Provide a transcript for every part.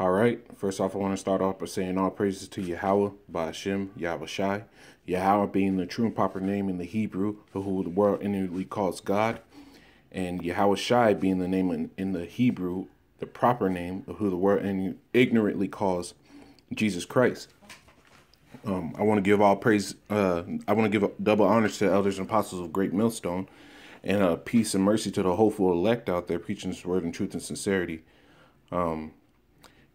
All right. First off, I want to start off by saying all praises to Yahweh, Ba'ashem, Yahweh Shai. Yahweh being the true and proper name in the Hebrew, who the world inwardly calls God, and Yahweh Shai being the name in the Hebrew, the proper name of who the world ignorantly calls Jesus Christ. I want to give all praise. I want to give double honors to the elders and apostles of Great Millstone, and peace and mercy to the hopeful elect out there preaching this word in truth and sincerity.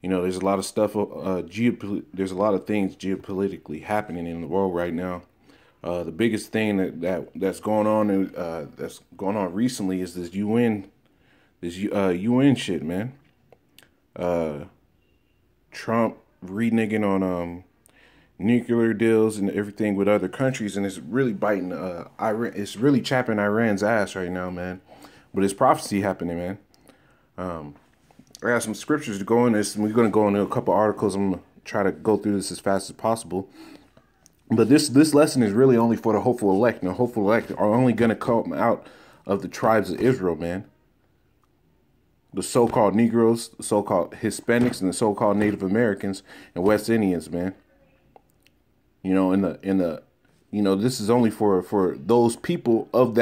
There's a lot of stuff. There's a lot of things geopolitically happening in the world right now. The biggest thing that's going on recently is this UN shit, man. Trump reneging on nuclear deals and everything with other countries, and it's really biting Iran. It's really chapping Iran's ass right now, man. But it's prophecy happening, man. I got some scriptures to go in this, and we're going to go into a couple articles. I'm going to try to go through this as fast as possible. But this lesson is really only for the hopeful elect. And the hopeful elect are only going to come out of the tribes of Israel, man. The so-called Negroes, the so-called Hispanics, and the so-called Native Americans and West Indians, man. This is only for those people of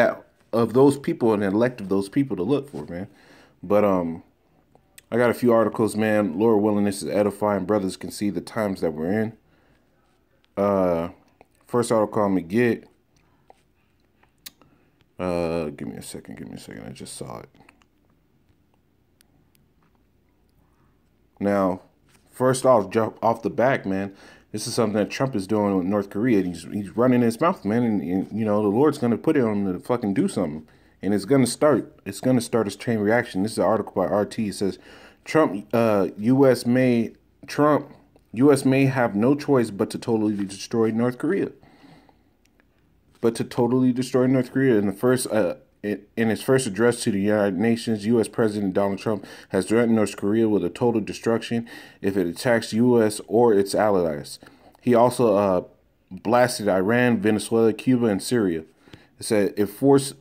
those people and the elect of those people to look for, man. But I got a few articles, man. Lord willing, this is edifying. Brothers can see the times that we're in. First article I'm gonna get. Give me a second. I just saw it. Now, first off, jump off the back, man. This is something that Trump is doing with North Korea. He's running his mouth, man, and the Lord's gonna put it on him to fucking do something. And it's gonna start a chain reaction. This is an article by RT. It says U.S. may have no choice but to totally destroy North Korea. In his first address to the United Nations, U.S. President Donald Trump has threatened North Korea with a total destruction if it attacks U.S. or its allies. He also blasted Iran, Venezuela, Cuba, and Syria. It said if forced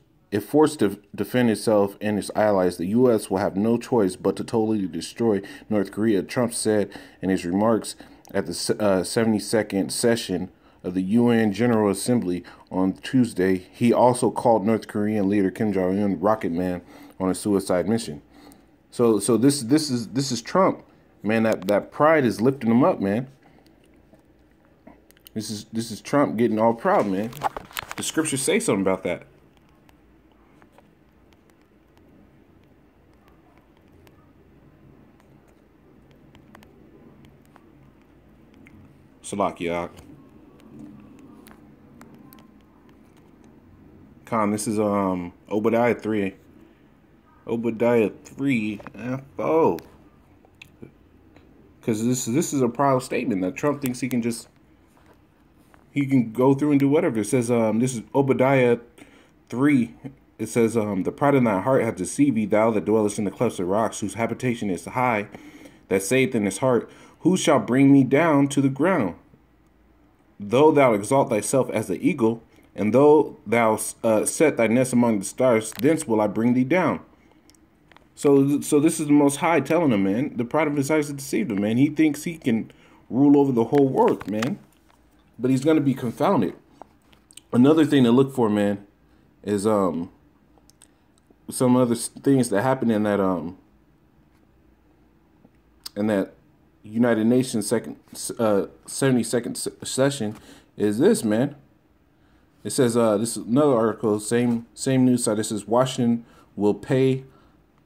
to defend itself and its allies, the U.S. will have no choice but to totally destroy North Korea, Trump said in his remarks at the 72nd session of the UN General Assembly on Tuesday. He also called North Korean leader Kim Jong-un Rocket Man on a suicide mission. So this is Trump, man. That pride is lifting him up, man. This is Trump getting all proud, man. The scriptures say something about that. Salakia. This is Obadiah 3. Obadiah 3 FO. Because this is a proud statement that Trump thinks he can go through and do whatever. It says this is Obadiah 3. It says the pride of thy heart hath deceived thee, thou that dwellest in the clefts of rocks, whose habitation is high, that saith in his heart, who shall bring me down to the ground? Though thou exalt thyself as the eagle, and though thou set thy nest among the stars, thence will I bring thee down. So this is the Most High telling him, man. The pride of his heart has deceived him, man. He thinks he can rule over the whole world, man. But he's going to be confounded. Another thing to look for, man, is some other things that happen in that United Nations 72nd session is this, man. It says this is another article, same news site. It says Washington will pay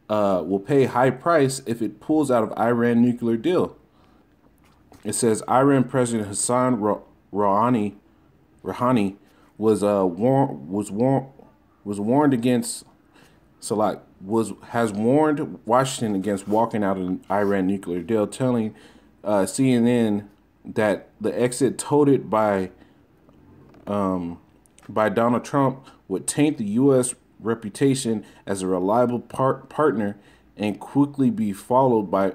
high price if it pulls out of Iran nuclear deal. It says Iran President Hassan Rouhani has warned Washington against walking out of an Iran nuclear deal, telling CNN that the exit touted by Donald Trump would taint the U.S. reputation as a reliable partner and quickly be followed by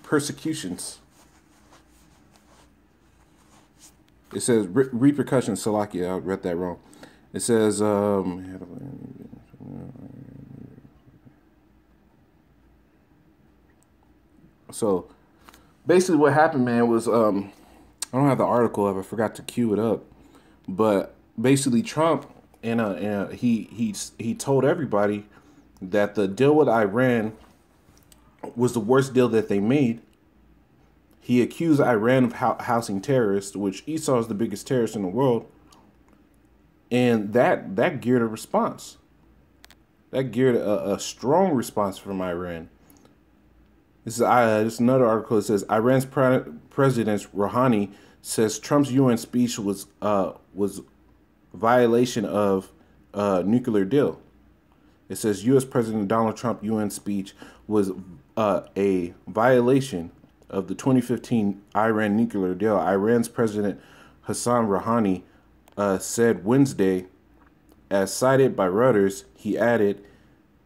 persecutions. It says repercussions. Salakia, I read that wrong. It says So basically, what happened, man, was I don't have the article up. I forgot to queue it up, but basically, Trump and he told everybody that the deal with Iran was the worst deal that they made. He accused Iran of housing terrorists, which Esau is the biggest terrorist in the world, and that geared a response. That geared a strong response from Iran. This is another article. It says Iran's President Rouhani says Trump's UN speech was violation of nuclear deal. It says U.S. President Donald Trump UN speech was a violation of the 2015 Iran nuclear deal. Iran's President Hassan Rouhani said Wednesday, as cited by Reuters. He added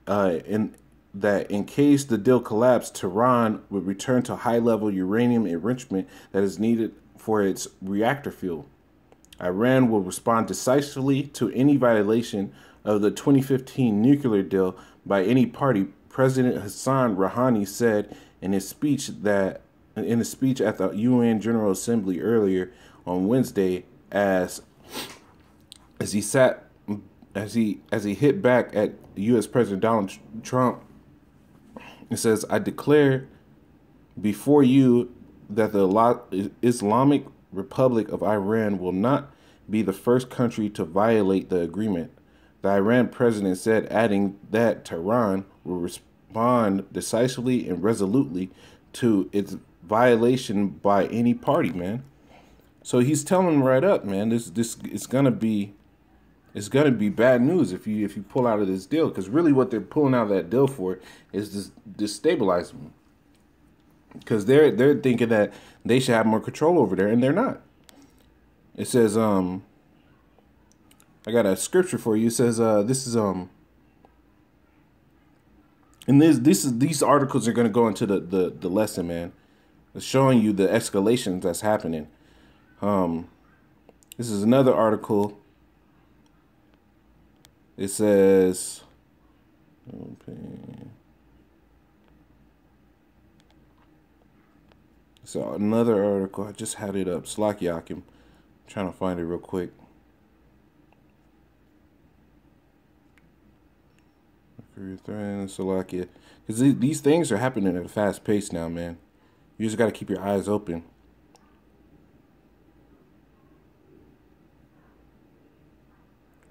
in that in case the deal collapsed, Tehran would return to high-level uranium enrichment that is needed for its reactor fuel. Iran will respond decisively to any violation of the 2015 nuclear deal by any party, President Hassan Rouhani said in his speech at the UN General Assembly earlier on Wednesday, as he hit back at U.S. President Donald Trump. It says, "I declare before you that the Islamic Republic of Iran will not be the first country to violate the agreement," the Iran president said, adding that Tehran will respond decisively and resolutely to its violation by any party, man. So he's telling them right up, man, this it's gonna be bad news if you pull out of this deal, because really what they're pulling out of that deal for is destabilize them, because they're thinking that they should have more control over there, and they're not. It says I got a scripture for you. It says this is and these articles are going to go into the lesson, man. It's showing you the escalations that's happening. This is another article. It says, so another article. I just had it up. Slack I'm trying to find it real quick. Slovakia, because these things are happening at a fast pace now, man. You just got to keep your eyes open.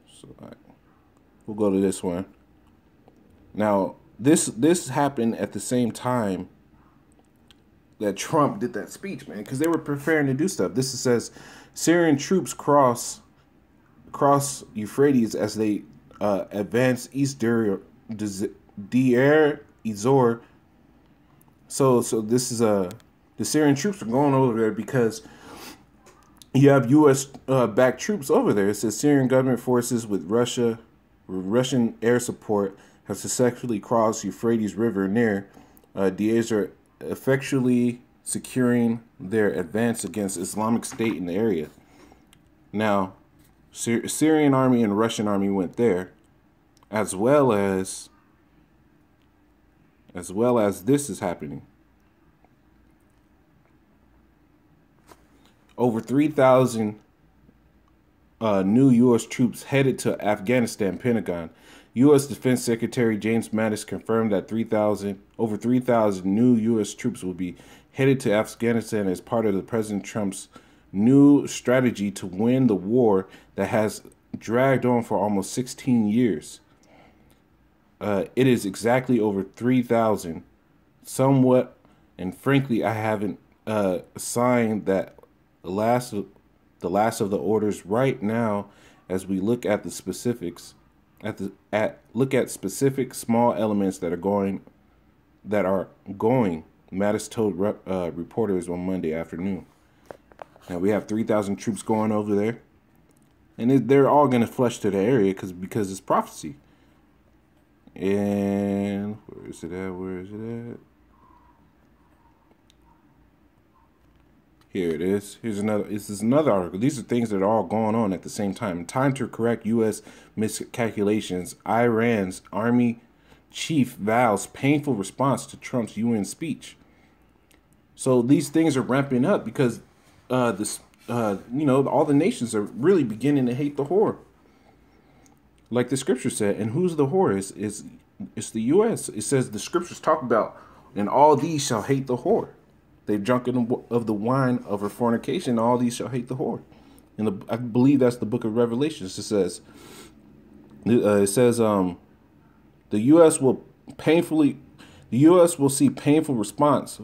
So we'll go to this one. Now, this happened at the same time that Trump did that speech, man, because they were preparing to do stuff. This says Syrian troops cross Euphrates as they advance east Deir Ezor. So this is the Syrian troops are going over there because you have U.S. backed troops over there. It says Syrian government forces with Russian air support have successfully crossed Euphrates River near Deir, effectually securing their advance against Islamic State in the area. Now, Syrian army and Russian army went there, as well as this is happening. Over 3,000 new U.S. troops headed to Afghanistan. Pentagon. U.S. Defense Secretary James Mattis confirmed that over 3,000 new U.S. troops will be headed to Afghanistan as part of the President Trump's new strategy to win the war that has dragged on for almost 16 years. It is exactly over 3,000. Somewhat, and frankly, I haven't signed that the last of the orders right now as we look at the specifics. Look at specific small elements that are going. Mattis told reporters on Monday afternoon. Now we have 3,000 troops going over there, and they're all going to flush to the area because it's prophecy. And where is it at? Here it is. This is another article. These are things that are all going on at the same time. Time to correct U.S. miscalculations. Iran's army chief vows painful response to Trump's UN speech. So these things are ramping up because all the nations are really beginning to hate the whore, like the scripture said. And who's the whore? Is it's the U.S. It says the scriptures talk about, and all these shall hate the whore. They've drunken of the wine of her fornication. All these shall hate the whore. And I believe that's the book of Revelations. It says the U.S. will painfully, the U.S. will see painful response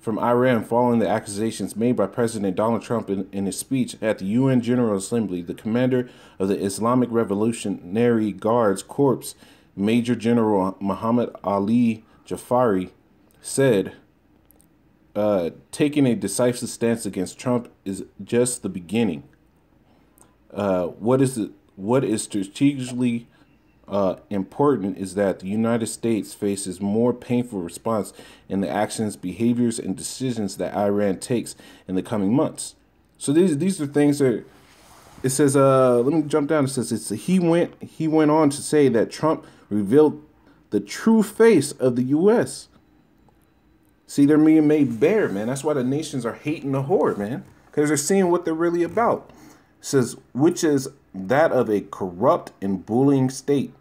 from Iran following the accusations made by President Donald Trump in his speech at the UN General Assembly. The commander of the Islamic Revolutionary Guards Corps, Major General Muhammad Ali Jafari, said, taking a decisive stance against Trump is just the beginning. What is strategically important is that the United States faces more painful response in the actions, behaviors, and decisions that Iran takes in the coming months. So these are things that it says. Let me jump down. It says he went on to say that Trump revealed the true face of the U.S. See, they're being made bare, man. That's why the nations are hating the whore, man, because they're seeing what they're really about. It says, which is that of a corrupt and bullying state,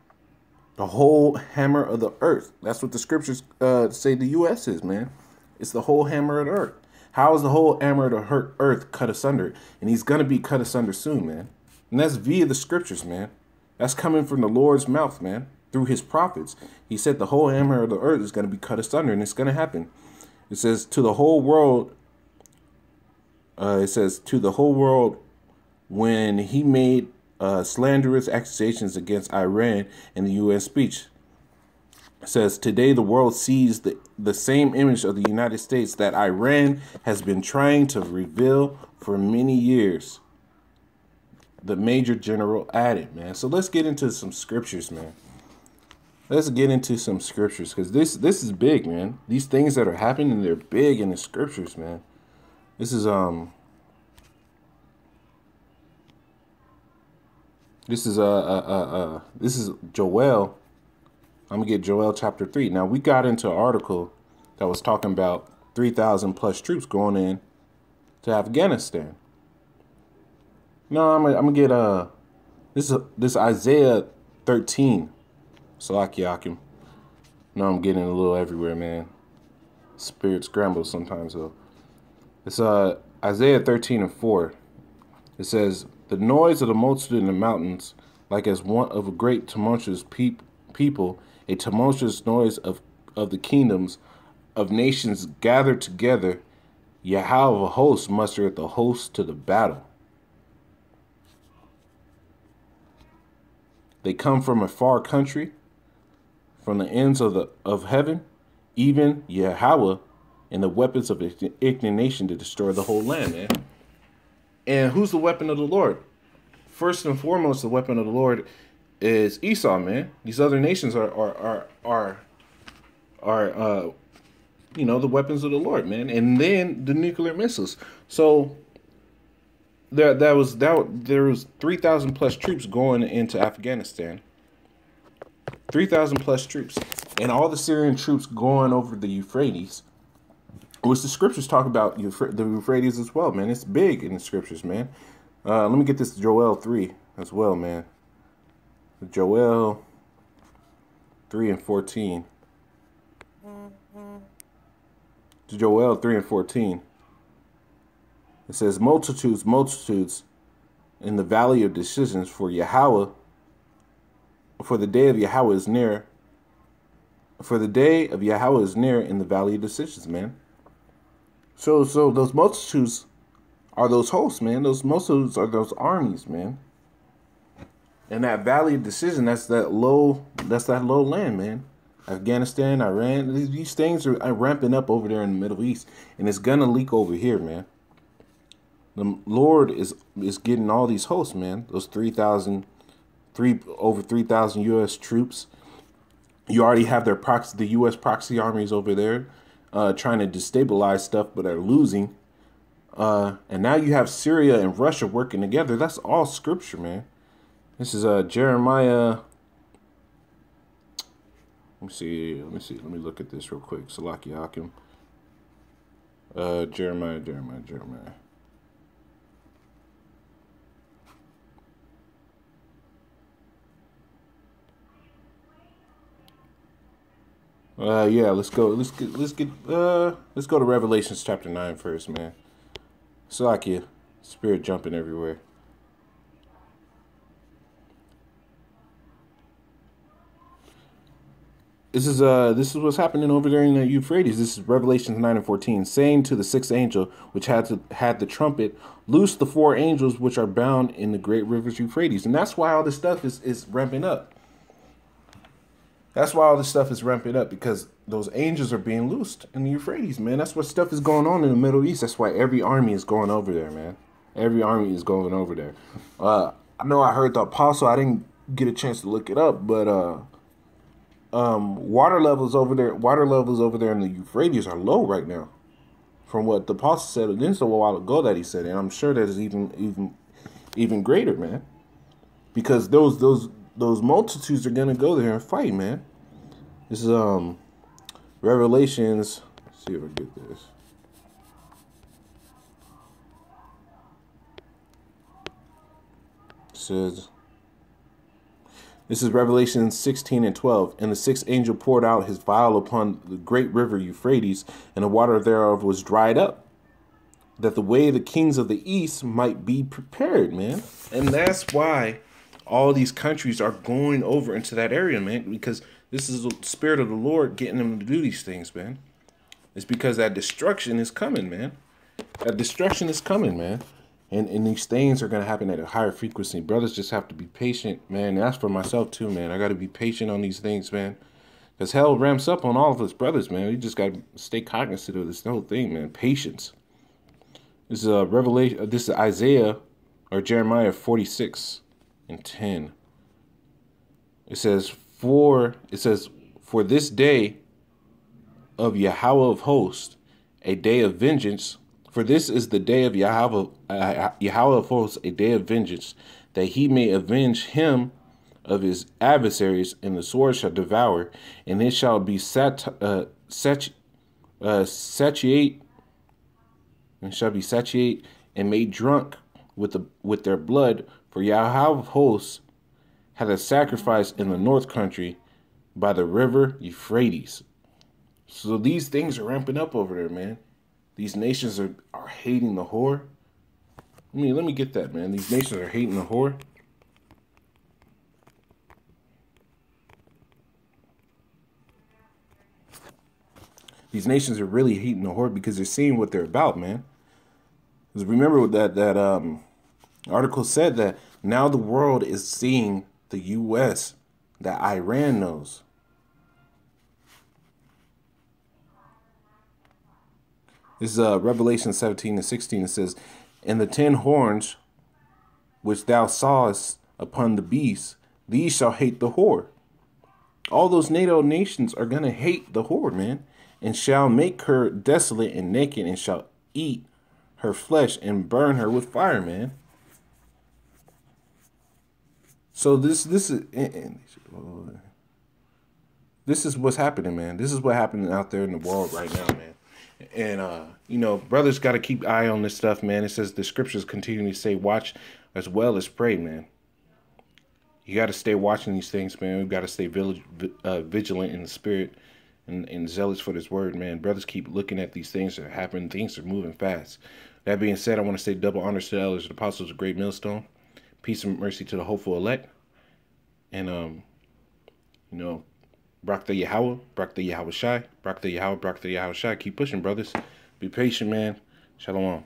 the whole hammer of the earth. That's what the scriptures say the U.S. is, man. It's the whole hammer of the earth. How is the whole hammer of the earth cut asunder? And he's going to be cut asunder soon, man. And that's via the scriptures, man. That's coming from the Lord's mouth, man, through his prophets. He said the whole hammer of the earth is going to be cut asunder, and it's going to happen. It says to the whole world, when he made slanderous accusations against Iran in the U.S. speech. It says, today the world sees the same image of the United States that Iran has been trying to reveal for many years. The Major General added, man. So let's get into some scriptures, man. Let's get into some scriptures, because this is big, man. These things that are happening, they're big in the scriptures, man. This is This is Joel. I'm gonna get Joel chapter 3. Now we got into an article that was talking about 3,000 plus troops going in to Afghanistan. No, I'm gonna get this Isaiah 13. Salakiakim. No, I'm getting a little everywhere, man. Spirit scrambles sometimes though. It's Isaiah 13:4. It says, the noise of the multitude in the mountains, like as one of a great tumultuous people, a tumultuous noise of the kingdoms of nations gathered together, Yahweh of a host mustereth the host to the battle. They come from a far country, from the ends of heaven, even Yahweh, and the weapons of indignation to destroy the whole land, man. And who's the weapon of the Lord? First and foremost, the weapon of the Lord is Esau, man. These other nations are the weapons of the Lord, man. And then the nuclear missiles. So there was 3,000 plus troops going into Afghanistan. 3,000 plus troops, and all the Syrian troops going over the Euphrates. Which the scriptures talk about the Euphrates as well, man. It's big in the scriptures, man. Let me get this Joel 3 as well, man. Joel 3:14. Joel 3:14. It says, multitudes, multitudes in the valley of decisions, for Yahweh, for the day of Yahweh is near. For the day of Yahweh is near in the valley of decisions, man. So those multitudes are those hosts, man. Those multitudes are those armies, man. And that valley of decision, that's that low land, man. Afghanistan, Iran, these things are ramping up over there in the Middle East, and it's gonna leak over here, man. The Lord is getting all these hosts, man. Those over 3,000 U.S. troops. You already have the U.S. proxy armies over there. Trying to destabilize stuff, but are losing. And now you have Syria and Russia working together. That's all scripture, man. This is Jeremiah. Let me see. Let me look at this real quick. Salakiakim. Jeremiah. Yeah, let's go. Let's go to Revelations chapter 9 first, man. Salakia, spirit jumping everywhere. This is what's happening over there in the Euphrates. This is Revelations 9:14, saying to the sixth angel, which had the trumpet, loose the four angels which are bound in the great rivers Euphrates. And that's why all this stuff is ramping up. That's why all this stuff is ramping up, because those angels are being loosed in the Euphrates, man. That's what stuff is going on in the Middle East. That's why every army is going over there, man. Every army is going over there. I know I heard the apostle. I didn't get a chance to look it up, but water levels over there in the Euphrates are low right now. From what the apostle said, this a while ago that he said it, and I'm sure that is even greater, man. Because those multitudes are gonna go there and fight, man. This is Revelations. Let's see if I get this. It says, this is Revelation 16:12. And the sixth angel poured out his vial upon the great river Euphrates, and the water thereof was dried up, that the way of the kings of the east might be prepared, man. And that's why all these countries are going over into that area, man, because this is the spirit of the Lord getting them to do these things, man. It's because that destruction is coming, man. That destruction is coming, man. And these things are going to happen at a higher frequency. Brothers just have to be patient, man. And that's for myself, too, man. I got to be patient on these things, man. Because hell ramps up on all of us brothers, man. We just got to stay cognizant of this whole thing, man. Patience. This is Revelation. This is Isaiah or Jeremiah 46:10. It says, for this day of Yahweh of hosts, a day of vengeance. For this is the day of Yahweh of hosts, a day of vengeance, that he may avenge him of his adversaries, and the sword shall devour, and it shall be satiate and made drunk with their blood. For Yahweh of hosts had a sacrifice in the north country by the river Euphrates. So these things are ramping up over there, man. These nations are hating the whore. Let me get that, man. These nations are hating the whore. These nations are really hating the whore because they're seeing what they're about, man. Because remember that article said that now the world is seeing the U.S. that Iran knows. This is Revelation 17:16. It says, and the 10 horns which thou sawest upon the beast, these shall hate the whore. All those NATO nations are going to hate the whore, man, and shall make her desolate and naked, and shall eat her flesh and burn her with fire, man. So this is what's happening, man. This is what's happening out there in the world right now, man. And brothers got to keep eye on this stuff, man. It says the scriptures continually say, watch as well as pray, man. You got to stay watching these things, man. We've got to stay vigilant in the spirit and zealous for this word, man. Brothers keep looking at these things that are happening. Things are moving fast. That being said, I want to say double honors to the elders, the apostles, of great millstone. Peace and mercy to the hopeful elect. And, Brak the Yahweh, Brak the Yahweh Shai, Brak the Yahweh, Brak the Yahweh Shai. Keep pushing, brothers. Be patient, man. Shalom.